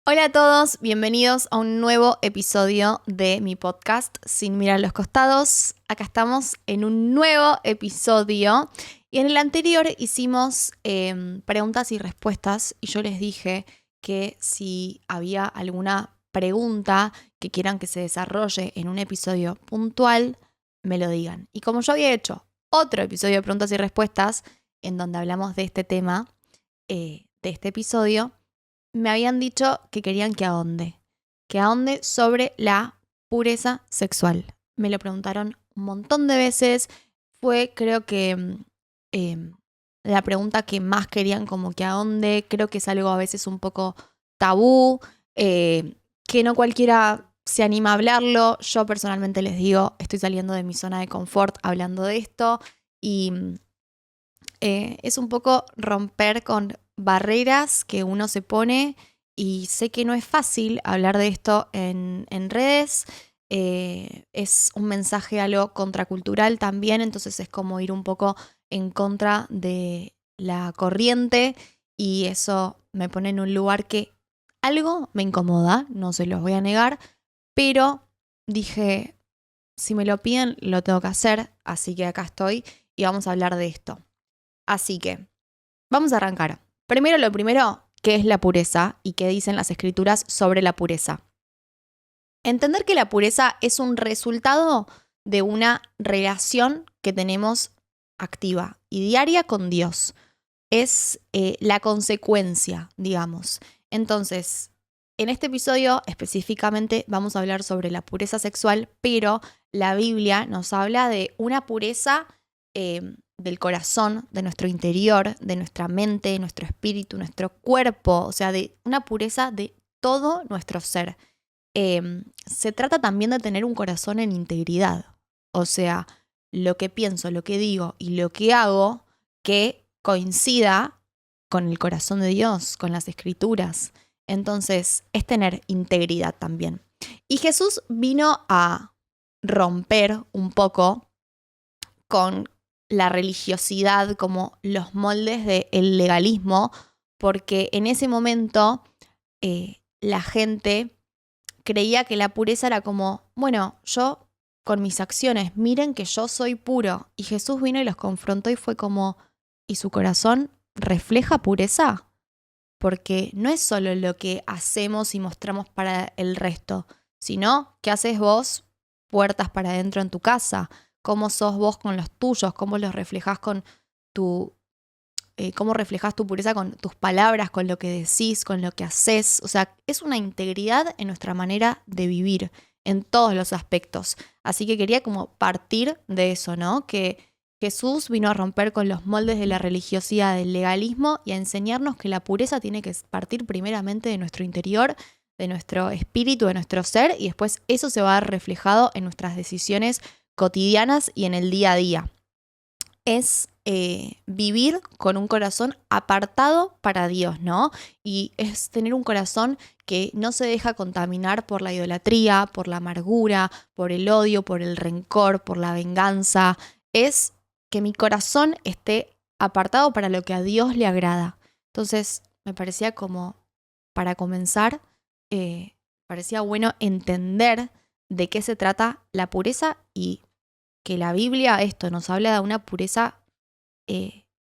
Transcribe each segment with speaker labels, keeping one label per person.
Speaker 1: Hola a todos, bienvenidos a un nuevo episodio de mi podcast Sin mirar los costados. Acá estamos en un nuevo episodio y en el anterior hicimos preguntas y respuestas y yo les dije que si había alguna pregunta que quieran que se desarrolle en un episodio puntual, me lo digan. Y como yo había hecho otro episodio de preguntas y respuestas en donde hablamos de este tema, de este episodio, me habían dicho que querían que ahonde sobre la pureza sexual. Me lo preguntaron un montón de veces. Fue, creo que, la pregunta que más querían como que ahonde. Creo que es algo a veces un poco tabú, que no cualquiera se anima a hablarlo. Yo personalmente les digo, estoy saliendo de mi zona de confort hablando de esto y es un poco romper con barreras que uno se pone y sé que no es fácil hablar de esto en redes. Es un mensaje algo contracultural también, entonces es como ir un poco en contra de la corriente y eso me pone en un lugar que algo me incomoda, no se los voy a negar, pero dije, si me lo piden, lo tengo que hacer, así que acá estoy y vamos a hablar de esto. Así que, vamos a arrancar. Primero lo primero, ¿qué es la pureza y qué dicen las escrituras sobre la pureza? Entender que la pureza es un resultado de una relación que tenemos activa y diaria con Dios. Es la consecuencia, digamos. Entonces, en este episodio específicamente vamos a hablar sobre la pureza sexual, pero la Biblia nos habla de una pureza del corazón, de nuestro interior, de nuestra mente, nuestro espíritu, nuestro cuerpo, o sea, de una pureza de todo nuestro ser. Se trata también de tener un corazón en integridad, o sea, lo que pienso, lo que digo y lo que hago que coincida con el corazón de Dios, con las escrituras. Entonces, es tener integridad también. Y Jesús vino a romper un poco con la religiosidad, como los moldes del legalismo, porque en ese momento la gente creía que la pureza era como, bueno, yo con mis acciones, miren que yo soy puro. Y Jesús vino y los confrontó y fue como, ¿y su corazón refleja pureza? Porque no es solo lo que hacemos y mostramos para el resto, sino qué haces vos puertas para adentro en tu casa, cómo sos vos con los tuyos, cómo los reflejás con tu, cómo reflejas tu pureza con tus palabras, con lo que decís, con lo que haces. O sea, es una integridad en nuestra manera de vivir en todos los aspectos. Así que quería como partir de eso, ¿no? Que Jesús vino a romper con los moldes de la religiosidad, del legalismo y a enseñarnos que la pureza tiene que partir primeramente de nuestro interior, de nuestro espíritu, de nuestro ser, y después eso se va a ver reflejado en nuestras decisiones cotidianas y en el día a día. Es vivir con un corazón apartado para Dios, ¿no? Y es tener un corazón que no se deja contaminar por la idolatría, por la amargura, por el odio, por el rencor, por la venganza. Es que mi corazón esté apartado para lo que a Dios le agrada. Entonces, me parecía como, para comenzar, parecía bueno entender de qué se trata la pureza y que la Biblia esto nos habla de una pureza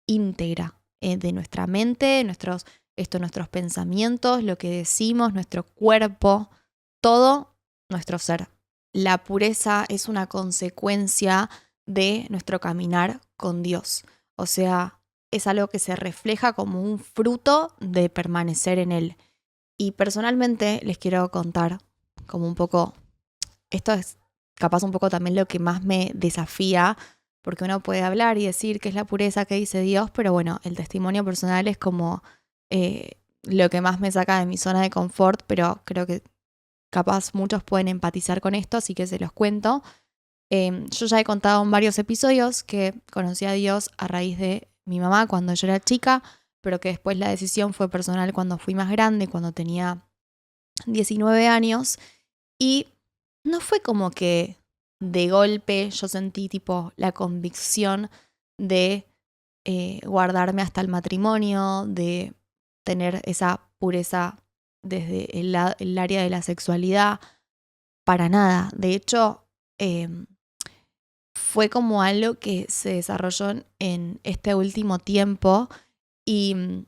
Speaker 1: íntegra de nuestra mente, nuestros pensamientos, lo que decimos, nuestro cuerpo, todo nuestro ser. La pureza es una consecuencia de nuestro caminar con Dios. O sea, es algo que se refleja como un fruto de permanecer en Él. Y personalmente les quiero contar como un poco, esto es capaz un poco también lo que más me desafía, porque uno puede hablar y decir qué es la pureza que dice Dios, pero bueno, el testimonio personal es como lo que más me saca de mi zona de confort, pero creo que capaz muchos pueden empatizar con esto, así que se los cuento. Yo ya he contado en varios episodios que conocí a Dios a raíz de mi mamá cuando yo era chica, pero que después la decisión fue personal cuando fui más grande, cuando tenía 19 años. Y no fue como que de golpe yo sentí tipo la convicción de guardarme hasta el matrimonio, de tener esa pureza desde el área de la sexualidad, para nada. De hecho, fue como algo que se desarrolló en este último tiempo y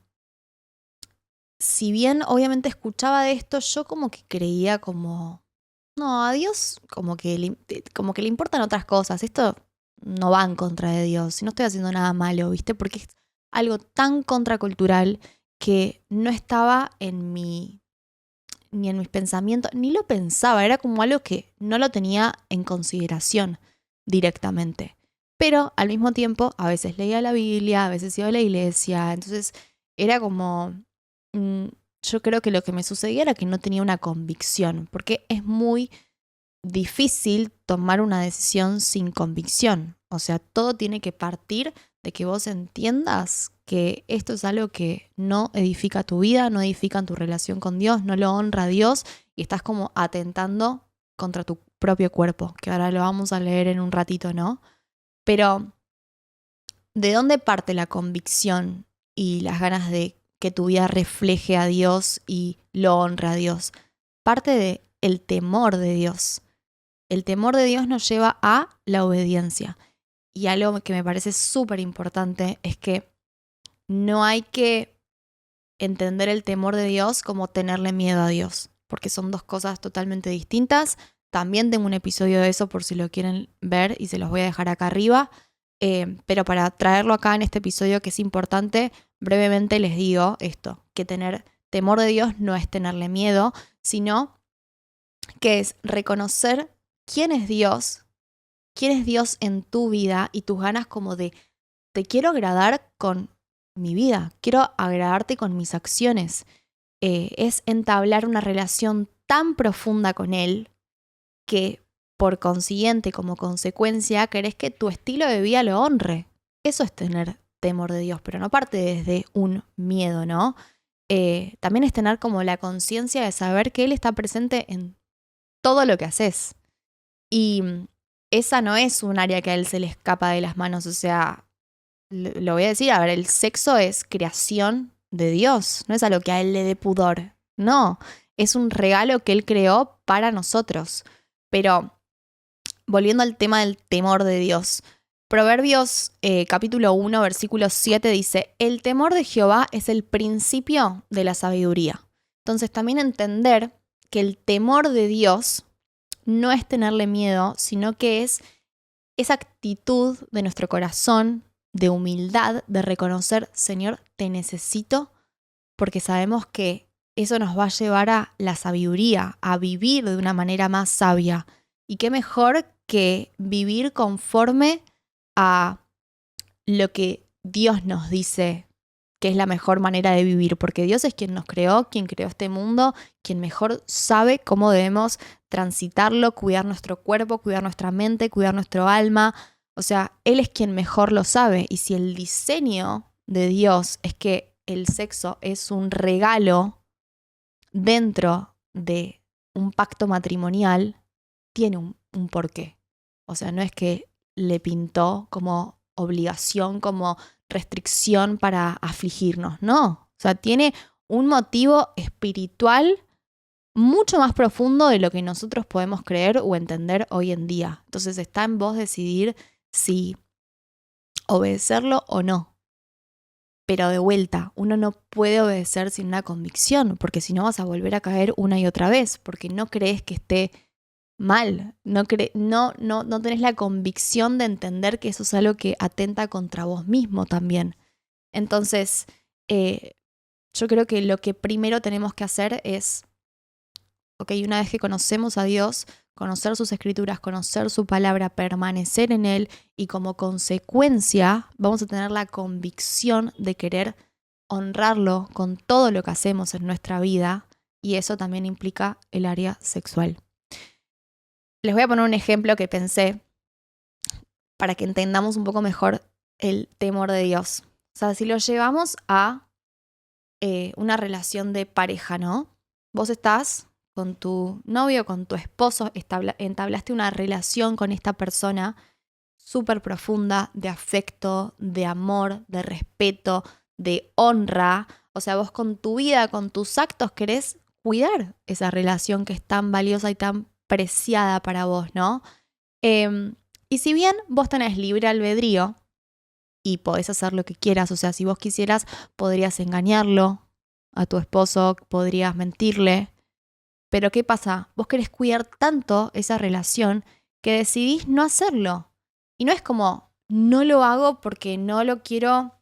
Speaker 1: si bien obviamente escuchaba de esto, yo como que creía como, no, a Dios como que le importan otras cosas, esto no va en contra de Dios, y no estoy haciendo nada malo, ¿viste? Porque es algo tan contracultural que no estaba ni en mis pensamientos, ni lo pensaba, era como algo que no lo tenía en consideración directamente. Pero al mismo tiempo, a veces leía la Biblia, a veces iba a la iglesia, entonces era como, mm, yo creo que lo que me sucedía era que no tenía una convicción, porque es muy difícil tomar una decisión sin convicción. O sea, todo tiene que partir de que vos entiendas que esto es algo que no edifica tu vida, no edifica tu relación con Dios, no lo honra a Dios y estás como atentando contra tu propio cuerpo, que ahora lo vamos a leer en un ratito, ¿no? Pero, ¿de dónde parte la convicción y las ganas de que tu vida refleje a Dios y lo honre a Dios? Parte de el temor de Dios. El temor de Dios nos lleva a la obediencia. Y algo que me parece súper importante es que no hay que entender el temor de Dios como tenerle miedo a Dios, porque son dos cosas totalmente distintas. También tengo un episodio de eso por si lo quieren ver y se los voy a dejar acá arriba. Pero para traerlo acá en este episodio que es importante, brevemente les digo esto, que tener temor de Dios no es tenerle miedo, sino que es reconocer quién es Dios en tu vida y tus ganas como de, te quiero agradar con mi vida, quiero agradarte con mis acciones. Es entablar una relación tan profunda con Él que por consiguiente, como consecuencia, querés que tu estilo de vida lo honre. Eso es tener temor de Dios, pero no parte desde un miedo, ¿no? También es tener como la conciencia de saber que Él está presente en todo lo que haces. Y esa no es un área que a Él se le escapa de las manos, o sea, lo voy a decir, a ver, el sexo es creación de Dios, no es algo que a Él le dé pudor, no, es un regalo que Él creó para nosotros. Pero volviendo al tema del temor de Dios, Proverbios capítulo 1, versículo 7 dice, el temor de Jehová es el principio de la sabiduría. Entonces también entender que el temor de Dios no es tenerle miedo, sino que es esa actitud de nuestro corazón, de humildad, de reconocer, Señor, te necesito, porque sabemos que eso nos va a llevar a la sabiduría, a vivir de una manera más sabia. Y qué mejor que vivir conforme a lo que Dios nos dice que es la mejor manera de vivir, porque Dios es quien nos creó, quien creó este mundo, quien mejor sabe cómo debemos transitarlo, cuidar nuestro cuerpo, cuidar nuestra mente, cuidar nuestro alma. O sea, Él es quien mejor lo sabe. Y si el diseño de Dios es que el sexo es un regalo dentro de un pacto matrimonial, tiene un porqué. O sea, no es que le pintó como obligación, como restricción para afligirnos, no. O sea, tiene un motivo espiritual mucho más profundo de lo que nosotros podemos creer o entender hoy en día. Entonces está en vos decidir si obedecerlo o no. Pero de vuelta, uno no puede obedecer sin una convicción, porque si no vas a volver a caer una y otra vez, porque no crees que esté mal, no tenés la convicción de entender que eso es algo que atenta contra vos mismo también. Entonces, yo creo que lo que primero tenemos que hacer es, ok, una vez que conocemos a Dios, conocer sus escrituras, conocer su palabra, permanecer en Él y como consecuencia vamos a tener la convicción de querer honrarlo con todo lo que hacemos en nuestra vida y eso también implica el área sexual. Les voy a poner un ejemplo que pensé para que entendamos un poco mejor el temor de Dios. O sea, si lo llevamos a una relación de pareja, ¿no? Vos estás con tu novio, con tu esposo, entablaste una relación con esta persona súper profunda de afecto, de amor, de respeto, de honra. O sea, vos con tu vida, con tus actos querés cuidar esa relación que es tan valiosa y tan preciada para vos, ¿no? Y si bien vos tenés libre albedrío y podés hacer lo que quieras, o sea, si vos quisieras, podrías engañarlo a tu esposo, podrías mentirle, pero ¿qué pasa? Vos querés cuidar tanto esa relación que decidís no hacerlo. Y no es como, no lo hago porque no lo quiero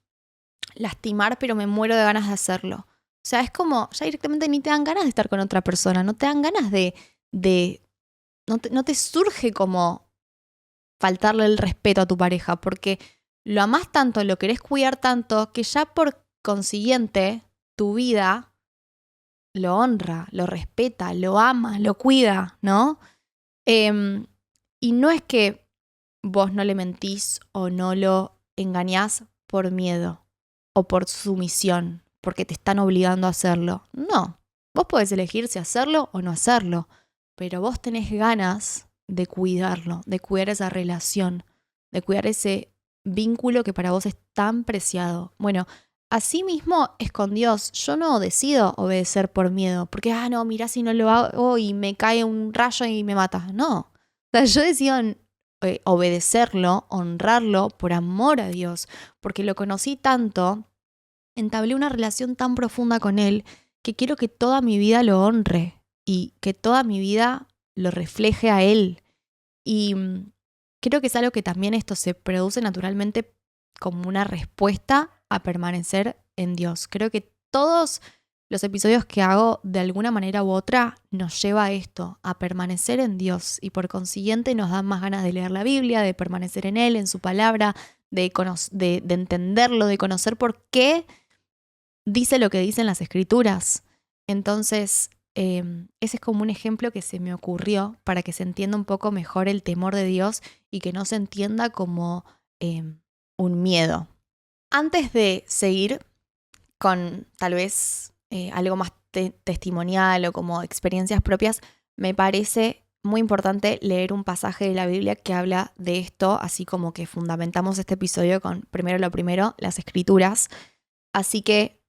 Speaker 1: lastimar, pero me muero de ganas de hacerlo. O sea, es como, ya directamente ni te dan ganas de estar con otra persona, no te dan ganas no te surge como faltarle el respeto a tu pareja, porque lo amás tanto, lo querés cuidar tanto, que ya por consiguiente tu vida lo honra, lo respeta, lo ama, lo cuida, ¿no? Y no es que vos no le mentís o no lo engañás por miedo o por sumisión, porque te están obligando a hacerlo. No, vos podés elegir si hacerlo o no hacerlo, pero vos tenés ganas de cuidarlo, de cuidar esa relación, de cuidar ese vínculo que para vos es tan preciado. Bueno, así mismo es con Dios. Yo no decido obedecer por miedo, porque, no, mirá si no lo hago y me cae un rayo y me mata. No. O sea, yo decido obedecerlo, honrarlo por amor a Dios, porque lo conocí tanto, entablé una relación tan profunda con Él, que quiero que toda mi vida lo honre y que toda mi vida lo refleje a Él. Y creo que es algo que también esto se produce naturalmente como una respuesta a permanecer en Dios. Creo que todos los episodios que hago de alguna manera u otra nos lleva a esto, a permanecer en Dios, y por consiguiente nos dan más ganas de leer la Biblia, de permanecer en Él, en su palabra, de entenderlo, de conocer por qué dice lo que dicen las Escrituras. Entonces, ese es como un ejemplo que se me ocurrió para que se entienda un poco mejor el temor de Dios y que no se entienda como un miedo. Antes de seguir con tal vez algo más testimonial o como experiencias propias, me parece muy importante leer un pasaje de la Biblia que habla de esto, así como que fundamentamos este episodio con primero lo primero, las Escrituras. Así que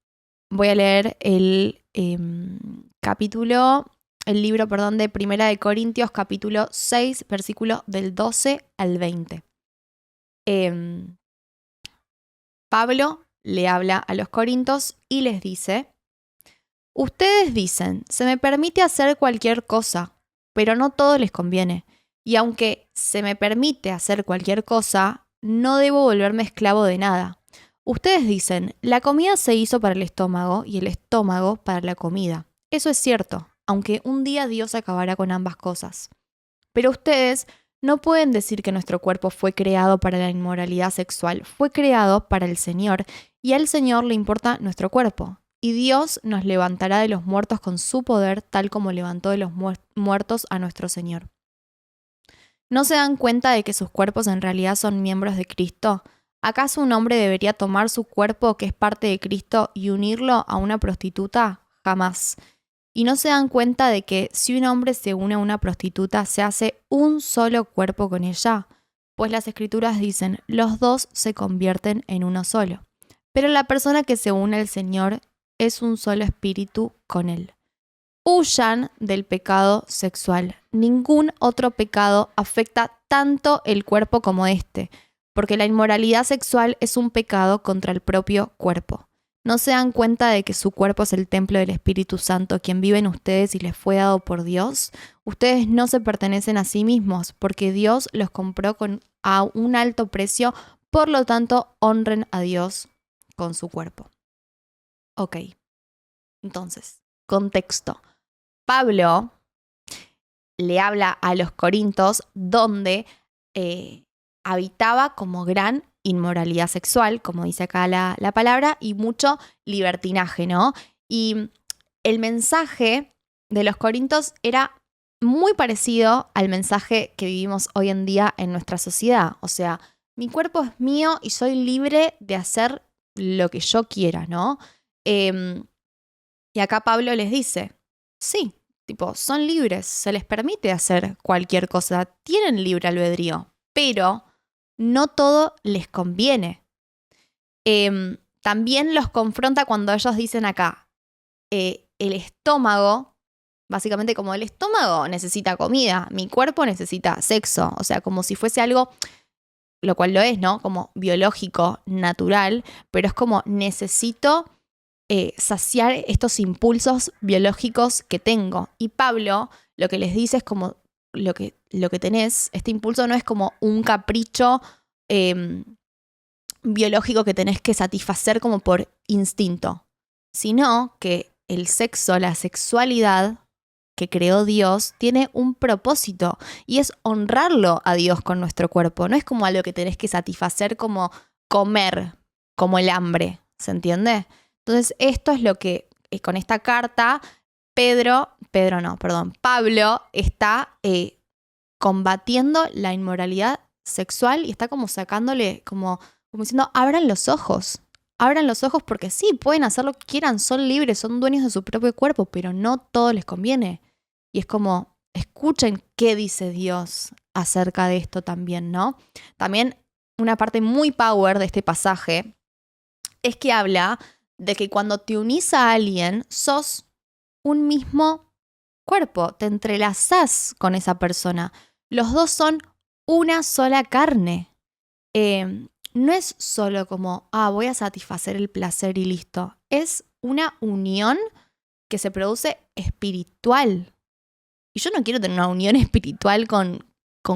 Speaker 1: voy a leer el libro de Primera de Corintios, capítulo 6, versículo del 12 al 20. Pablo le habla a los corintios y les dice: ustedes dicen, se me permite hacer cualquier cosa, pero no todo les conviene. Y aunque se me permite hacer cualquier cosa, no debo volverme esclavo de nada. Ustedes dicen, la comida se hizo para el estómago y el estómago para la comida. Eso es cierto, aunque un día Dios acabará con ambas cosas. Pero ustedes no pueden decir que nuestro cuerpo fue creado para la inmoralidad sexual, fue creado para el Señor, y al Señor le importa nuestro cuerpo. Y Dios nos levantará de los muertos con su poder, tal como levantó de los muertos a nuestro Señor. ¿No se dan cuenta de que sus cuerpos en realidad son miembros de Cristo? ¿Acaso un hombre debería tomar su cuerpo, que es parte de Cristo, y unirlo a una prostituta? Jamás. ¿Y no se dan cuenta de que si un hombre se une a una prostituta, se hace un solo cuerpo con ella? Pues las Escrituras dicen, los dos se convierten en uno solo. Pero la persona que se une al Señor es un solo espíritu con Él. Huyan del pecado sexual. Ningún otro pecado afecta tanto el cuerpo como este, porque la inmoralidad sexual es un pecado contra el propio cuerpo. ¿No se dan cuenta de que su cuerpo es el templo del Espíritu Santo, quien vive en ustedes y les fue dado por Dios? Ustedes no se pertenecen a sí mismos, porque Dios los compró a un alto precio, por lo tanto, honren a Dios con su cuerpo. Ok, entonces, contexto. Pablo le habla a los corintios donde habitaba como gran inmoralidad sexual, como dice acá la palabra, y mucho libertinaje, ¿no? Y el mensaje de los corintios era muy parecido al mensaje que vivimos hoy en día en nuestra sociedad. O sea, mi cuerpo es mío y soy libre de hacer lo que yo quiera, ¿no? Y acá Pablo les dice, sí, son libres, se les permite hacer cualquier cosa, tienen libre albedrío, pero no todo les conviene. También los confronta cuando ellos dicen acá, el estómago Básicamente como el estómago necesita comida, mi cuerpo necesita sexo. O sea, como si fuese algo, lo cual lo es, ¿no? Como biológico, natural, pero es como necesito saciar estos impulsos biológicos que tengo. Y Pablo lo que les dice es como lo que tenés, este impulso no es como un capricho biológico que tenés que satisfacer como por instinto, sino que el sexo, la sexualidad que creó Dios, tiene un propósito y es honrarlo a Dios con nuestro cuerpo. No es como algo que tenés que satisfacer como comer, como el hambre, ¿se entiende? Entonces esto es lo que con esta carta Pablo está combatiendo la inmoralidad sexual y está como sacándole, como diciendo, abran los ojos porque sí, pueden hacer lo que quieran, son libres, son dueños de su propio cuerpo, pero no todo les conviene. Y es como, escuchen qué dice Dios acerca de esto también, ¿no? También una parte muy power de este pasaje es que habla de que cuando te unís a alguien, sos un mismo cuerpo, te entrelazás con esa persona. Los dos son una sola carne. No es solo como, voy a satisfacer el placer y listo. Es una unión que se produce espiritual. Y yo no quiero tener una unión espiritual con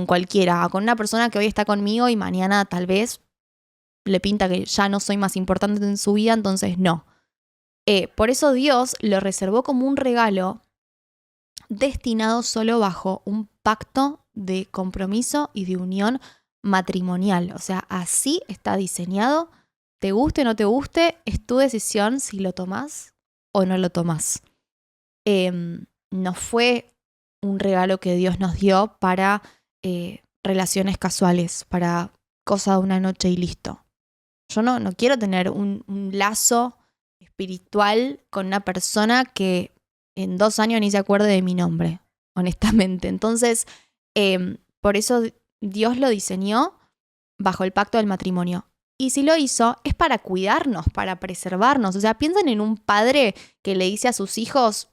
Speaker 1: cualquiera, con una persona que hoy está conmigo y mañana tal vez le pinta que ya no soy más importante en su vida, entonces no. Por eso Dios lo reservó como un regalo destinado solo bajo un pacto de compromiso y de unión matrimonial. O sea, así está diseñado. Te guste o no te guste, es tu decisión si lo tomás o no lo tomás. No fue un regalo que Dios nos dio para relaciones casuales, para cosa de una noche y listo. Yo no quiero tener un lazo espiritual con una persona que en 2 años ni se acuerde de mi nombre, honestamente. Entonces, por eso Dios lo diseñó bajo el pacto del matrimonio. Y si lo hizo, es para cuidarnos, para preservarnos. O sea, piensen en un padre que le dice a sus hijos,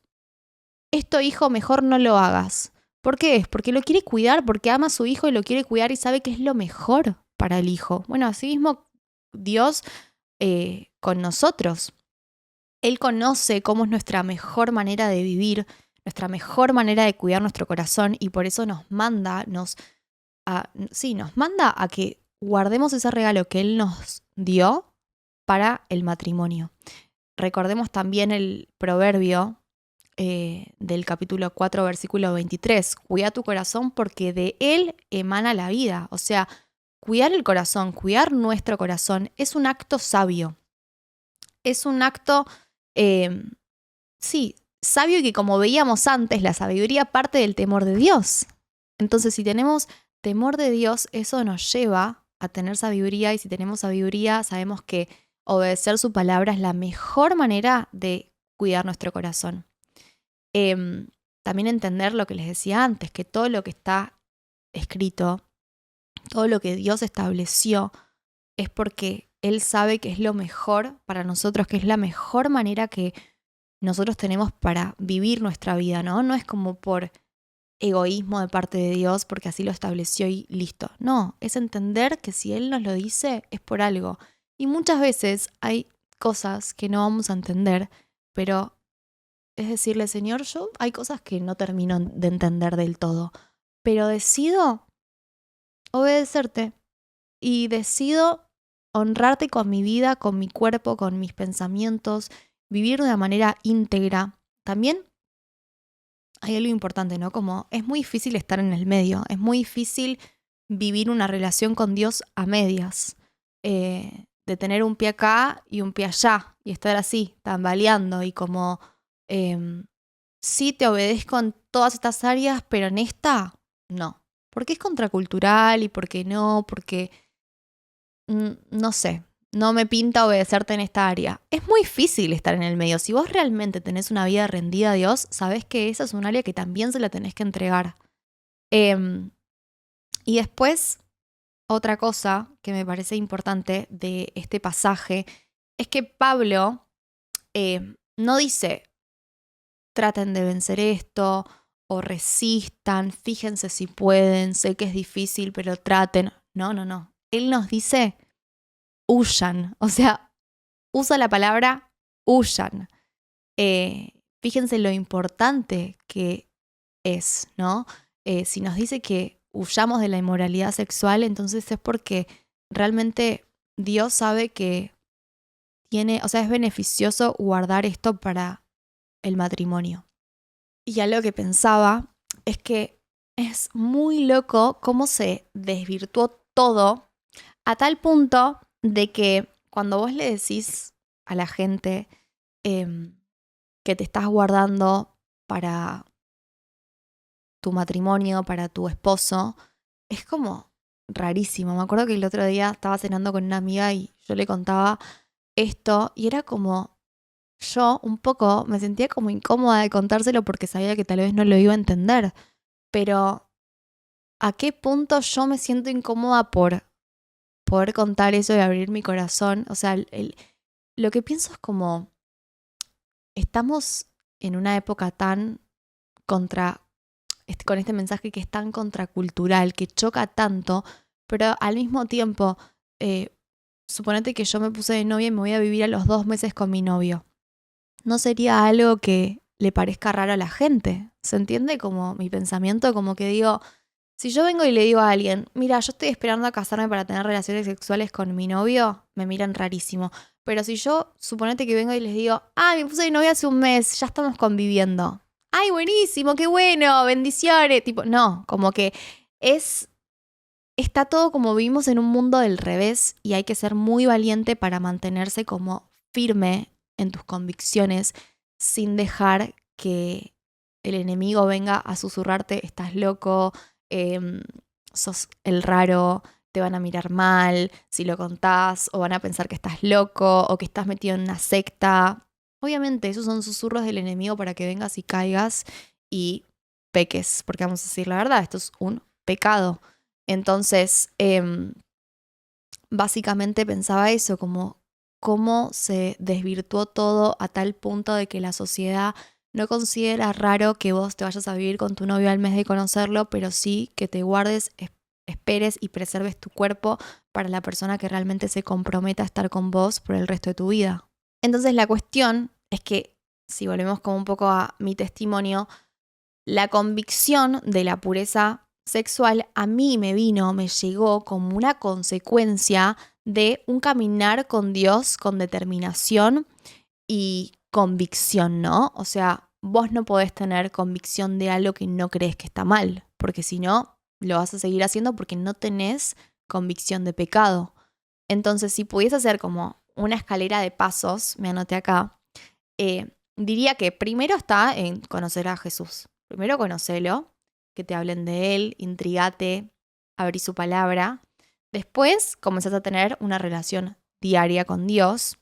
Speaker 1: esto hijo, mejor no lo hagas. ¿Por qué es? Porque lo quiere cuidar, porque ama a su hijo y lo quiere cuidar y sabe que es lo mejor para el hijo. Bueno, así mismo Dios con nosotros. Él conoce cómo es nuestra mejor manera de vivir, nuestra mejor manera de cuidar nuestro corazón y por eso nos manda, nos manda a que guardemos ese regalo que Él nos dio para el matrimonio. Recordemos también el proverbio del capítulo 4, versículo 23. Cuida tu corazón porque de él emana la vida. O sea, cuidar el corazón, cuidar nuestro corazón es un acto sabio. Es un acto, sabio y que como veíamos antes, la sabiduría parte del temor de Dios. Entonces, si tenemos temor de Dios, eso nos lleva a tener sabiduría y si tenemos sabiduría, sabemos que obedecer su palabra es la mejor manera de cuidar nuestro corazón. También entender lo que les decía antes, que todo lo que está escrito, todo lo que Dios estableció, es porque Él sabe que es lo mejor para nosotros, que es la mejor manera que nosotros tenemos para vivir nuestra vida, ¿no? No es como por egoísmo de parte de Dios, porque así lo estableció y listo. No, es entender que si Él nos lo dice, es por algo. Y muchas veces hay cosas que no vamos a entender, pero es decirle, Señor, yo hay cosas que no termino de entender del todo, pero decido obedecerte y decido honrarte con mi vida, con mi cuerpo, con mis pensamientos, vivir de una manera íntegra. También hay algo importante, ¿no? Como es muy difícil estar en el medio, es muy difícil vivir una relación con Dios a medias, de tener un pie acá y un pie allá y estar así, tambaleando y como, sí te obedezco en todas estas áreas, pero en esta, no. Porque es contracultural y porque no, porque, no sé, no me pinta obedecerte en esta área. Es muy difícil estar en el medio. Si vos realmente tenés una vida rendida a Dios, sabés que esa es un área que también se la tenés que entregar. Y después, otra cosa que me parece importante de este pasaje es que Pablo no dice, traten de vencer esto o resistan, fíjense si pueden, sé que es difícil, pero traten. No. Él nos dice, huyan, o sea, usa la palabra huyan. Fíjense lo importante que es, ¿no? Si nos dice que huyamos de la inmoralidad sexual, entonces es porque realmente Dios sabe que es beneficioso guardar esto para el matrimonio. Y algo que pensaba es que es muy loco cómo se desvirtuó todo a tal punto de que cuando vos le decís a la gente que te estás guardando para tu matrimonio, para tu esposo, es como rarísimo. Me acuerdo que el otro día estaba cenando con una amiga y yo le contaba esto y era como, yo un poco me sentía como incómoda de contárselo porque sabía que tal vez no lo iba a entender, pero ¿a qué punto yo me siento incómoda por poder contar eso y abrir mi corazón? O sea, lo que pienso es como, estamos en una época tan con este mensaje que es tan contracultural, que choca tanto, pero al mismo tiempo, suponete que yo me puse de novia y me voy a vivir a los 2 meses con mi novio. ¿No sería algo que le parezca raro a la gente? ¿Se entiende como mi pensamiento? Como que digo, si yo vengo y le digo a alguien, mira, yo estoy esperando a casarme para tener relaciones sexuales con mi novio, me miran rarísimo. Pero si yo, suponete que vengo y les digo, me puse de novia hace un mes, ya estamos conviviendo. ¡Ay, buenísimo, qué bueno, bendiciones! Tipo, no, como que está todo como vivimos en un mundo del revés y hay que ser muy valiente para mantenerse como firme en tus convicciones sin dejar que el enemigo venga a susurrarte, estás loco, sos el raro, te van a mirar mal si lo contás o van a pensar que estás loco o que estás metido en una secta. Obviamente esos son susurros del enemigo para que vengas y caigas y peques, porque vamos a decir la verdad, esto es un pecado. Entonces, básicamente pensaba eso, como cómo se desvirtuó todo a tal punto de que la sociedad no considera raro que vos te vayas a vivir con tu novio al mes de conocerlo, pero sí que te guardes, esperes y preserves tu cuerpo para la persona que realmente se comprometa a estar con vos por el resto de tu vida. Entonces la cuestión es que, si volvemos como un poco a mi testimonio, la convicción de la pureza sexual a mí me llegó como una consecuencia de un caminar con Dios con determinación y convicción, ¿no? O sea, vos no podés tener convicción de algo que no crees que está mal, porque si no, lo vas a seguir haciendo porque no tenés convicción de pecado. Entonces, si pudiese hacer como una escalera de pasos, me anoté acá, diría que primero está en conocer a Jesús. Primero conocelo, que te hablen de él, intrigate, abrí su palabra. Después comenzás a tener una relación diaria con Dios.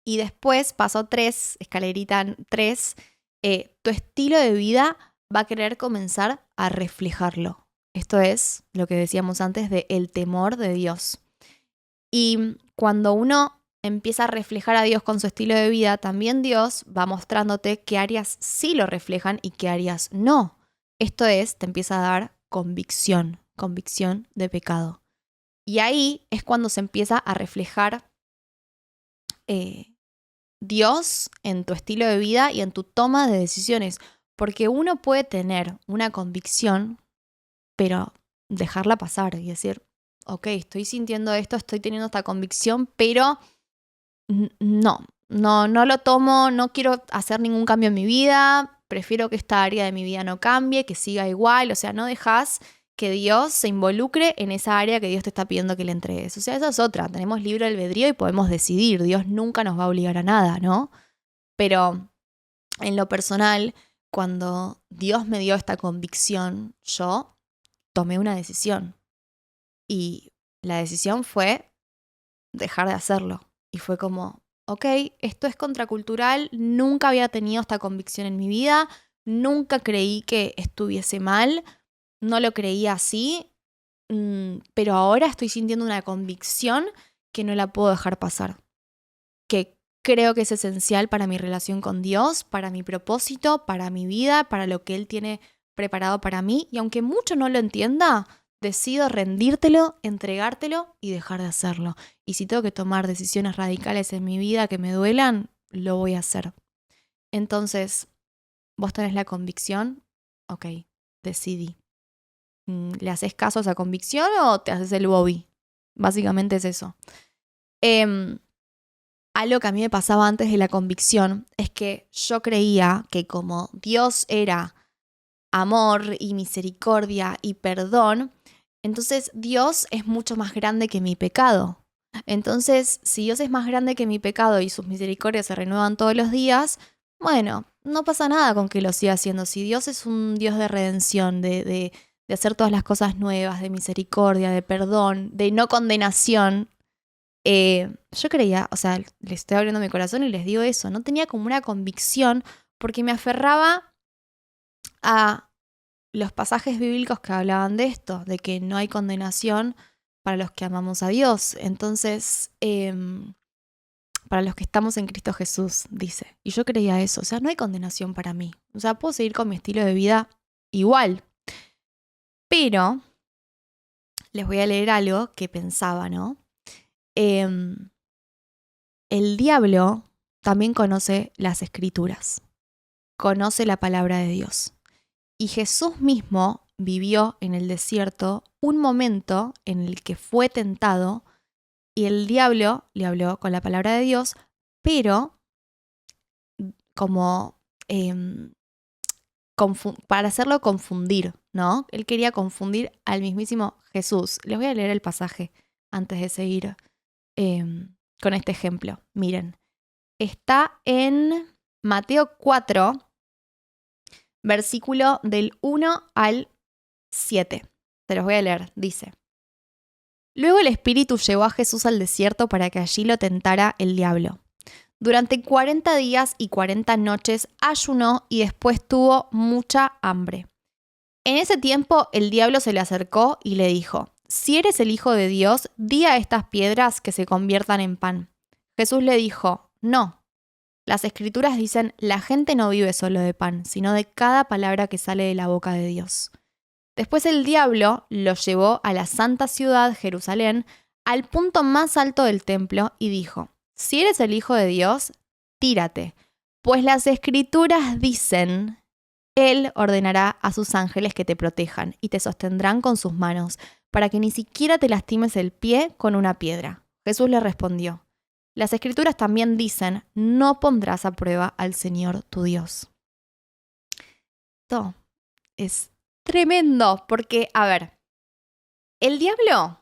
Speaker 1: Y después, paso 3, escalerita 3, tu estilo de vida va a querer comenzar a reflejarlo. Esto es lo que decíamos antes de el temor de Dios. Y cuando uno empieza a reflejar a Dios con su estilo de vida, también Dios va mostrándote qué áreas sí lo reflejan y qué áreas no. Esto es, te empieza a dar convicción de pecado. Y ahí es cuando se empieza a reflejar Dios en tu estilo de vida y en tu toma de decisiones. Porque uno puede tener una convicción, pero dejarla pasar y decir, ok, estoy sintiendo esto, estoy teniendo esta convicción, pero no lo tomo, no quiero hacer ningún cambio en mi vida, prefiero que esta área de mi vida no cambie, que siga igual, o sea, no dejas que Dios se involucre en esa área que Dios te está pidiendo que le entregues. O sea, esa es otra, tenemos libre albedrío y podemos decidir, Dios nunca nos va a obligar a nada, ¿no? Pero en lo personal, cuando Dios me dio esta convicción, yo tomé una decisión y la decisión fue dejar de hacerlo. Y fue como, ok, esto es contracultural, nunca había tenido esta convicción en mi vida, nunca creí que estuviese mal, no lo creía así, pero ahora estoy sintiendo una convicción que no la puedo dejar pasar, que creo que es esencial para mi relación con Dios, para mi propósito, para mi vida, para lo que Él tiene preparado para mí. Y aunque mucho no lo entienda, decido rendírtelo, entregártelo y dejar de hacerlo. Y si tengo que tomar decisiones radicales en mi vida que me duelan, lo voy a hacer. Entonces, vos tenés la convicción, ok, decidí. ¿Le haces caso a esa convicción o te haces el Bobby? Básicamente es eso. Algo que a mí me pasaba antes de la convicción es que yo creía que como Dios era amor y misericordia y perdón, entonces Dios es mucho más grande que mi pecado. Entonces, si Dios es más grande que mi pecado y sus misericordias se renuevan todos los días, bueno, no pasa nada con que lo siga haciendo. Si Dios es un Dios de redención, de hacer todas las cosas nuevas, de misericordia, de perdón, de no condenación, yo creía, o sea, le estoy abriendo mi corazón y les digo eso, no tenía como una convicción porque me aferraba a los pasajes bíblicos que hablaban de esto, de que no hay condenación para los que amamos a Dios. Entonces, para los que estamos en Cristo Jesús, dice. Y yo creía eso, o sea, no hay condenación para mí. O sea, puedo seguir con mi estilo de vida igual. Pero, les voy a leer algo que pensaba, ¿no? El diablo también conoce las escrituras, conoce la palabra de Dios. Y Jesús mismo vivió en el desierto un momento en el que fue tentado y el diablo le habló con la palabra de Dios, pero como para hacerlo confundir, ¿no? Él quería confundir al mismísimo Jesús. Les voy a leer el pasaje antes de seguir con este ejemplo. Miren, está en Mateo 4, versículo del 1 al 7. Te los voy a leer. Dice: Luego el Espíritu llevó a Jesús al desierto para que allí lo tentara el diablo. Durante 40 días y 40 noches ayunó y después tuvo mucha hambre. En ese tiempo el diablo se le acercó y le dijo: Si eres el Hijo de Dios, di a estas piedras que se conviertan en pan. Jesús le dijo: No. Las Escrituras dicen: la gente no vive solo de pan, sino de cada palabra que sale de la boca de Dios. Después el diablo lo llevó a la santa ciudad, Jerusalén, al punto más alto del templo y dijo: Si eres el Hijo de Dios, tírate, pues las Escrituras dicen: Él ordenará a sus ángeles que te protejan y te sostendrán con sus manos, para que ni siquiera te lastimes el pie con una piedra. Jesús le respondió: Las Escrituras también dicen: No pondrás a prueba al Señor tu Dios. Esto es tremendo, porque, a ver, el diablo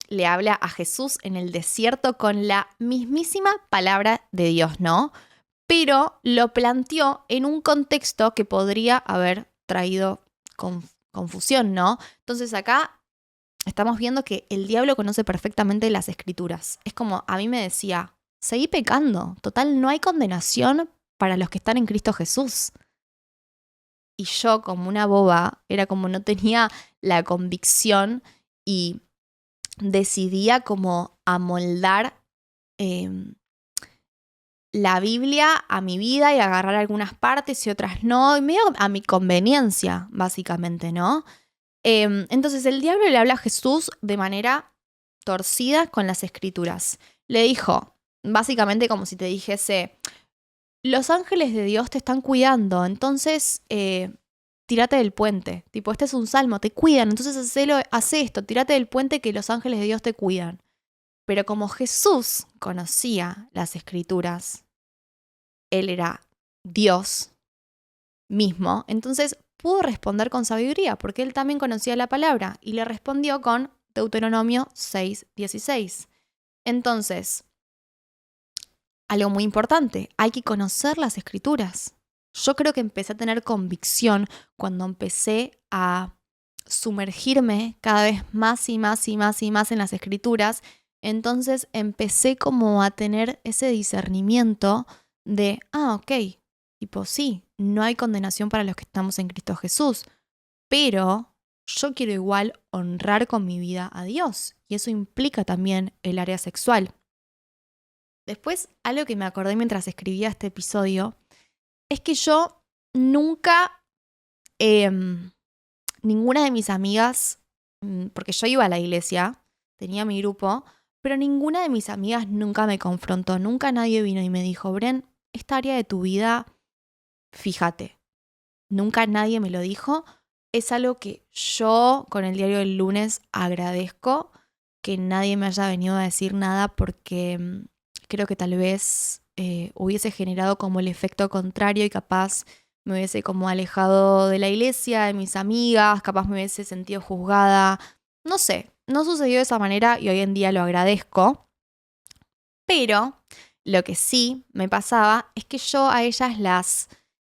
Speaker 1: le habla a Jesús en el desierto con la mismísima palabra de Dios, ¿no? Pero lo planteó en un contexto que podría haber traído confusión, ¿no? Entonces acá estamos viendo que el diablo conoce perfectamente las Escrituras. Es como a mí me decía: seguí pecando, total, no hay condenación para los que están en Cristo Jesús. Y yo, como una boba, era como no tenía la convicción y decidía como amoldar la Biblia a mi vida y agarrar algunas partes y otras no, y medio a mi conveniencia, básicamente, ¿no? Entonces el diablo le habla a Jesús de manera torcida con las Escrituras. Le dijo, básicamente como si te dijese: los ángeles de Dios te están cuidando, entonces tírate del puente. Tipo, este es un salmo, te cuidan, entonces hacé esto, tírate del puente que los ángeles de Dios te cuidan. Pero como Jesús conocía las Escrituras, él era Dios mismo, entonces pudo responder con sabiduría, porque él también conocía la palabra, y le respondió con Deuteronomio 6:16. Entonces, algo muy importante, hay que conocer las Escrituras. Yo creo que empecé a tener convicción cuando empecé a sumergirme cada vez más y más y más y más en las Escrituras. Entonces empecé como a tener ese discernimiento de, ok, tipo sí, no hay condenación para los que estamos en Cristo Jesús, pero yo quiero igual honrar con mi vida a Dios, y eso implica también el área sexual. Después, algo que me acordé mientras escribía este episodio, es que yo nunca, ninguna de mis amigas, porque yo iba a la iglesia, tenía mi grupo, pero ninguna de mis amigas nunca me confrontó, nunca nadie vino y me dijo, Bren, esta área de tu vida, fíjate. Nunca nadie me lo dijo. Es algo que yo con el diario del lunes agradezco que nadie me haya venido a decir nada porque creo que tal vez hubiese generado como el efecto contrario y capaz me hubiese como alejado de la iglesia, de mis amigas, capaz me hubiese sentido juzgada. No sé, no sucedió de esa manera y hoy en día lo agradezco. Pero lo que sí me pasaba es que yo a ellas las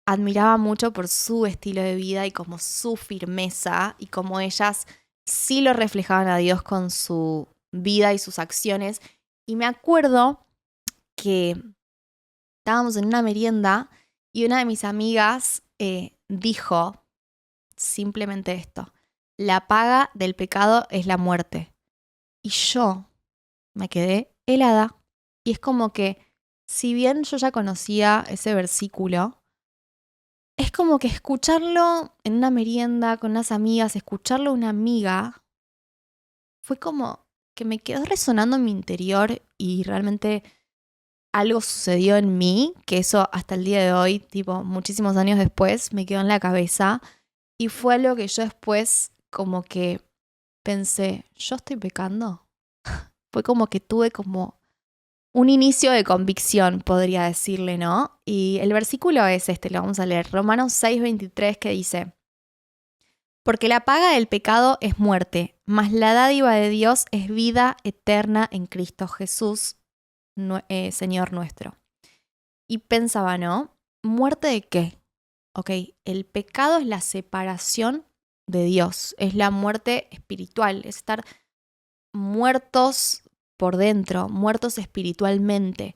Speaker 1: admiraba mucho por su estilo de vida y como su firmeza y como ellas sí lo reflejaban a Dios con su vida y sus acciones. Y me acuerdo que estábamos en una merienda y una de mis amigas dijo simplemente esto: la paga del pecado es la muerte. Y yo me quedé helada. Y es como que, si bien yo ya conocía ese versículo, es como que escucharlo en una merienda con unas amigas, escucharlo a una amiga, fue como que me quedó resonando en mi interior y realmente algo sucedió en mí, que eso hasta el día de hoy, tipo muchísimos años después, me quedó en la cabeza y fue algo que yo después como que pensé, ¿yo estoy pecando? Fue como que tuve como un inicio de convicción, podría decirle, ¿no? Y el versículo es este, lo vamos a leer, Romanos 6:23, que dice: porque la paga del pecado es muerte, mas la dádiva de Dios es vida eterna en Cristo Jesús, Señor nuestro. Y pensaba, ¿no? ¿Muerte de qué? Ok, el pecado es la separación de Dios, es la muerte espiritual, es estar muertos por dentro, muertos espiritualmente.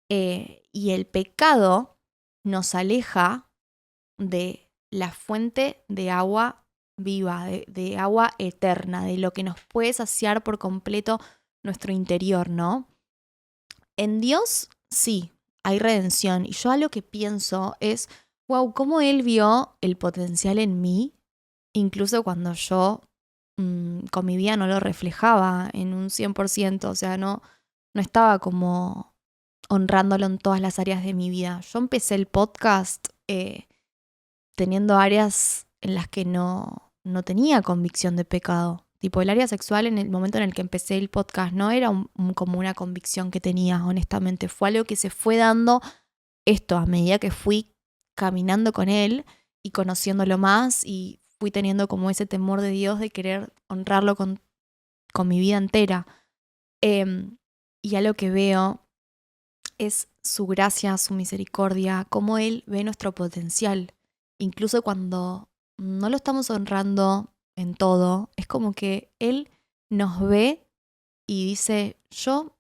Speaker 1: Y el pecado nos aleja de la fuente de agua viva, de agua eterna, de lo que nos puede saciar por completo nuestro interior, ¿no? En Dios, sí, hay redención. Y yo algo que pienso es, wow, cómo Él vio el potencial en mí, incluso cuando yo con mi vida no lo reflejaba en un 100%, o sea, no estaba como honrándolo en todas las áreas de mi vida. Yo empecé el podcast teniendo áreas en las que no tenía convicción de pecado. Tipo, el área sexual en el momento en el que empecé el podcast no era como una convicción que tenía, honestamente. Fue algo que se fue dando esto a medida que fui caminando con él y conociéndolo más y fui teniendo como ese temor de Dios de querer honrarlo con mi vida entera. Y algo que veo es su gracia, su misericordia, cómo Él ve nuestro potencial. Incluso cuando no lo estamos honrando en todo, es como que Él nos ve y dice, yo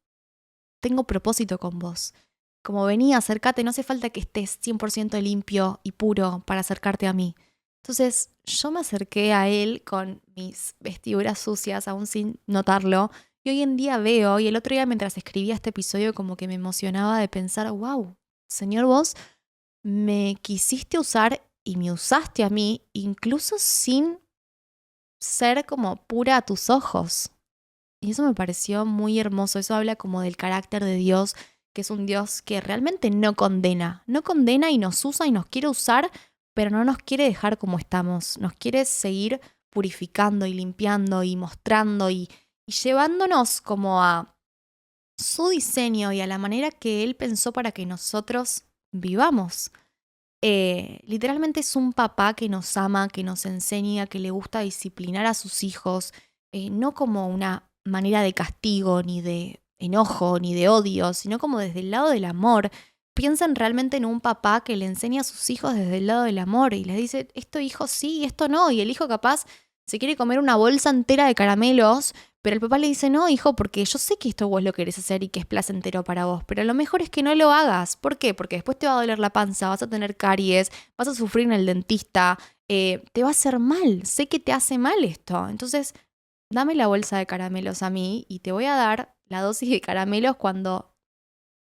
Speaker 1: tengo propósito con vos. Como vení, acércate, no hace falta que estés 100% limpio y puro para acercarte a mí. Entonces yo me acerqué a Él con mis vestiduras sucias, aún sin notarlo, y hoy en día veo, y el otro día mientras escribía este episodio como que me emocionaba de pensar, wow, Señor, vos me quisiste usar y me usaste a mí incluso sin ser como pura a tus ojos. Y eso me pareció muy hermoso, eso habla como del carácter de Dios, que es un Dios que realmente no condena y nos usa y nos quiere usar, pero no nos quiere dejar como estamos, nos quiere seguir purificando y limpiando y mostrando y llevándonos como a su diseño y a la manera que Él pensó para que nosotros vivamos. Literalmente es un papá que nos ama, que nos enseña, que le gusta disciplinar a sus hijos, no como una manera de castigo, ni de enojo, ni de odio, sino como desde el lado del amor. Piensen realmente en un papá que le enseña a sus hijos desde el lado del amor y les dice, esto hijo sí, esto no, y el hijo capaz se quiere comer una bolsa entera de caramelos, pero el papá le dice, no, hijo, porque yo sé que esto vos lo querés hacer y que es placentero para vos, pero lo mejor es que no lo hagas. ¿Por qué? Porque después te va a doler la panza, vas a tener caries, vas a sufrir en el dentista, te va a hacer mal, sé que te hace mal esto. Entonces, dame la bolsa de caramelos a mí y te voy a dar la dosis de caramelos cuando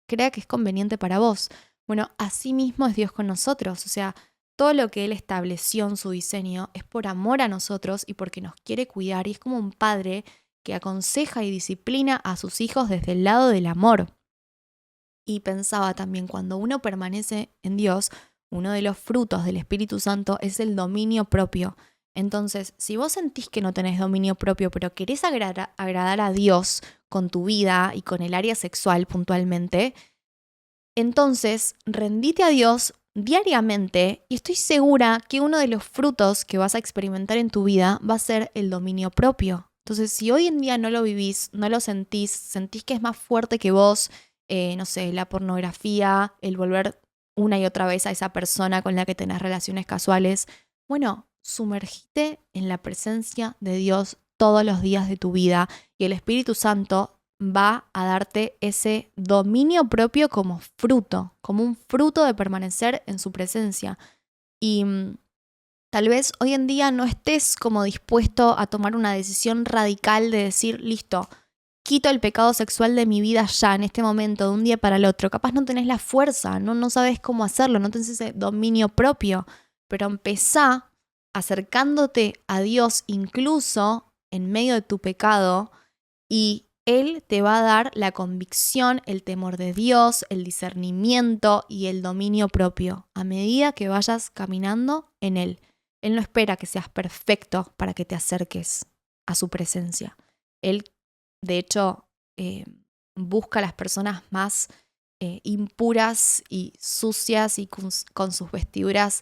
Speaker 1: crea que es conveniente para vos. Bueno, así mismo es Dios con nosotros. O sea, todo lo que Él estableció en su diseño es por amor a nosotros y porque nos quiere cuidar. Y es como un padre que aconseja y disciplina a sus hijos desde el lado del amor. Y pensaba también, cuando uno permanece en Dios, uno de los frutos del Espíritu Santo es el dominio propio. Entonces, si vos sentís que no tenés dominio propio, pero querés agradar a Dios con tu vida y con el área sexual puntualmente, entonces rendite a Dios diariamente y estoy segura que uno de los frutos que vas a experimentar en tu vida va a ser el dominio propio. Entonces, si hoy en día no lo vivís, no lo sentís que es más fuerte que vos, no sé, la pornografía, el volver una y otra vez a esa persona con la que tenés relaciones casuales, bueno, sumergite en la presencia de Dios todos los días de tu vida y el Espíritu Santo va a darte ese dominio propio como fruto, como un fruto de permanecer en su presencia. Y tal vez hoy en día no estés como dispuesto a tomar una decisión radical de decir, listo, quito el pecado sexual de mi vida ya, en este momento, de un día para el otro. Capaz no tenés la fuerza, no sabes cómo hacerlo, no tenés ese dominio propio, pero empezá acercándote a Dios incluso en medio de tu pecado y Él te va a dar la convicción, el temor de Dios, el discernimiento y el dominio propio a medida que vayas caminando en Él. Él no espera que seas perfecto para que te acerques a su presencia. Él, de hecho, busca a las personas más impuras y sucias y con sus vestiduras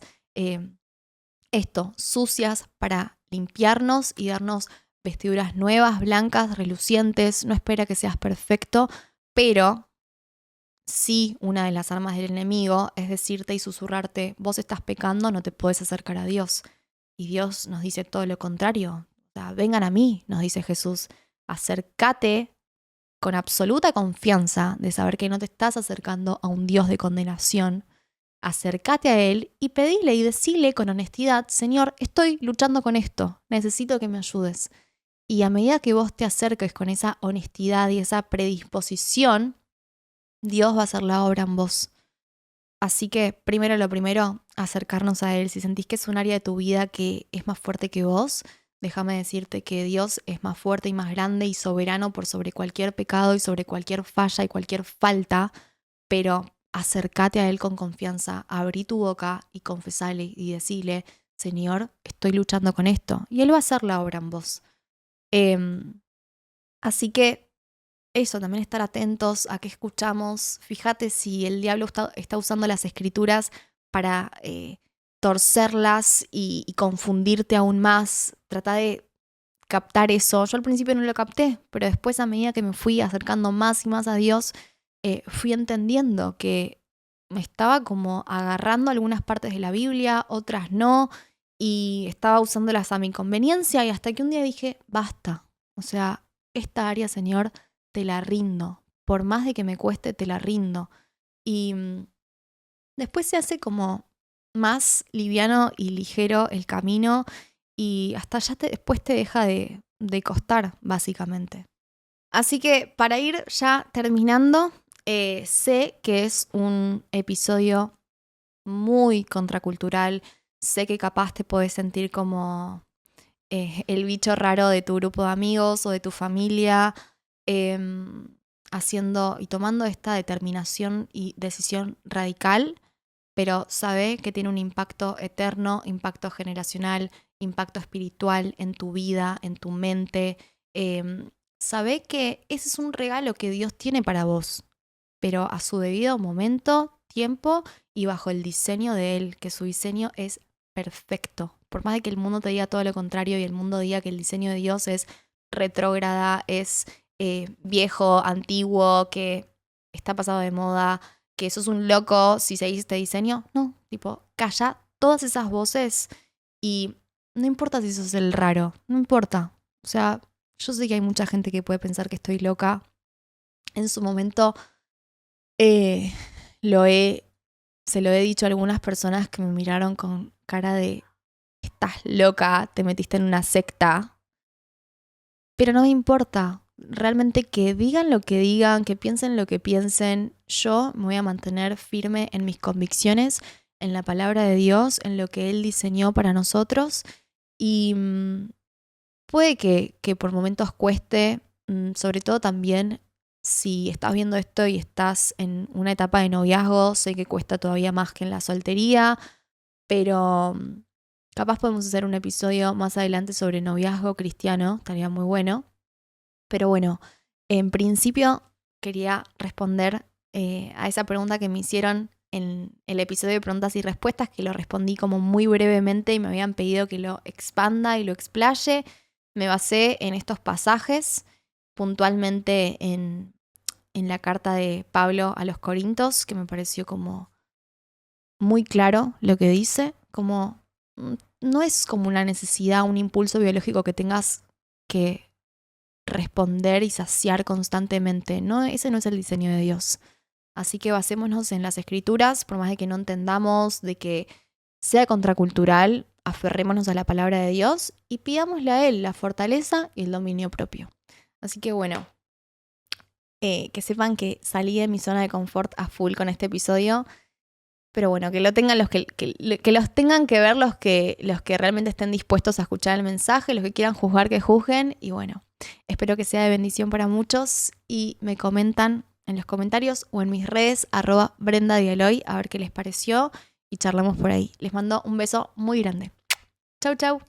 Speaker 1: sucias para limpiarnos y darnos vestiduras nuevas, blancas, relucientes. No espera que seas perfecto, pero sí, una de las armas del enemigo es decirte y susurrarte, vos estás pecando, no te podés acercar a Dios. Y Dios nos dice todo lo contrario. O sea, vengan a mí, nos dice Jesús, acércate con absoluta confianza de saber que no te estás acercando a un Dios de condenación. Acércate a Él y pedile y decile con honestidad, Señor, estoy luchando con esto, necesito que me ayudes. Y a medida que vos te acerques con esa honestidad y esa predisposición, Dios va a hacer la obra en vos. Así que primero lo primero, acercarnos a Él. Si sentís que es un área de tu vida que es más fuerte que vos, déjame decirte que Dios es más fuerte y más grande y soberano por sobre cualquier pecado y sobre cualquier falla y cualquier falta, pero acércate a Él con confianza, abrí tu boca y confesale y decile, Señor, estoy luchando con esto. Y Él va a hacer la obra en vos. Así que eso, también estar atentos a qué escuchamos. Fíjate si el diablo está usando las escrituras para torcerlas y confundirte aún más. Trata de captar eso. Yo al principio no lo capté, pero después a medida que me fui acercando más y más a Dios, fui entendiendo que me estaba como agarrando algunas partes de la Biblia, otras no, y estaba usándolas a mi conveniencia y hasta que un día dije, basta. O sea, esta área, Señor, te la rindo. Por más de que me cueste, te la rindo. Y después se hace como más liviano y ligero el camino y hasta ya después te deja de costar, básicamente. Así que para ir ya terminando, sé que es un episodio muy contracultural. Sé que capaz te podés sentir como el bicho raro de tu grupo de amigos o de tu familia, haciendo y tomando esta determinación y decisión radical, pero sabe que tiene un impacto eterno, impacto generacional, impacto espiritual en tu vida, en tu mente. Sabe que ese es un regalo que Dios tiene para vos, pero a su debido momento, tiempo y bajo el diseño de Él, que su diseño es perfecto. Por más de que el mundo te diga todo lo contrario y el mundo diga que el diseño de Dios es retrógrada, es viejo, antiguo, que está pasado de moda, que sos un loco si seguís este diseño, no, tipo, calla todas esas voces y no importa si sos el raro, no importa. O sea, yo sé que hay mucha gente que puede pensar que estoy loca. En su momento se lo he dicho a algunas personas que me miraron con cara de estás loca, te metiste en una secta. Pero no me importa. realmente que digan lo que digan, que piensen lo que piensen. Yo me voy a mantener firme en mis convicciones, en la palabra de Dios, en lo que Él diseñó para nosotros. Y puede que por momentos cueste, sobre todo también si estás viendo esto y estás en una etapa de noviazgo, sé que cuesta todavía más que en la soltería, pero capaz podemos hacer un episodio más adelante sobre noviazgo cristiano, estaría muy bueno. Pero bueno, en principio quería responder a esa pregunta que me hicieron en el episodio de preguntas y respuestas, que lo respondí como muy brevemente y me habían pedido que lo expanda y lo explaye. Me basé en estos pasajes, puntualmente en la carta de Pablo a los Corintios, que me pareció como muy claro lo que dice, como no es como una necesidad, un impulso biológico que tengas que responder y saciar constantemente, ¿no? Ese no es el diseño de Dios. Así que basémonos en las escrituras, por más de que no entendamos, de que sea contracultural, aferrémonos a la palabra de Dios y pidámosle a Él la fortaleza y el dominio propio. Así que bueno, que sepan que salí de mi zona de confort a full con este episodio, pero bueno, que lo tengan que los tengan que ver los que realmente estén dispuestos a escuchar el mensaje, los que quieran juzgar que juzguen, y bueno, espero que sea de bendición para muchos y me comentan en los comentarios o en mis redes @BrendaDialoy a ver qué les pareció y charlamos por ahí. Les mando un beso muy grande. Chau, chau.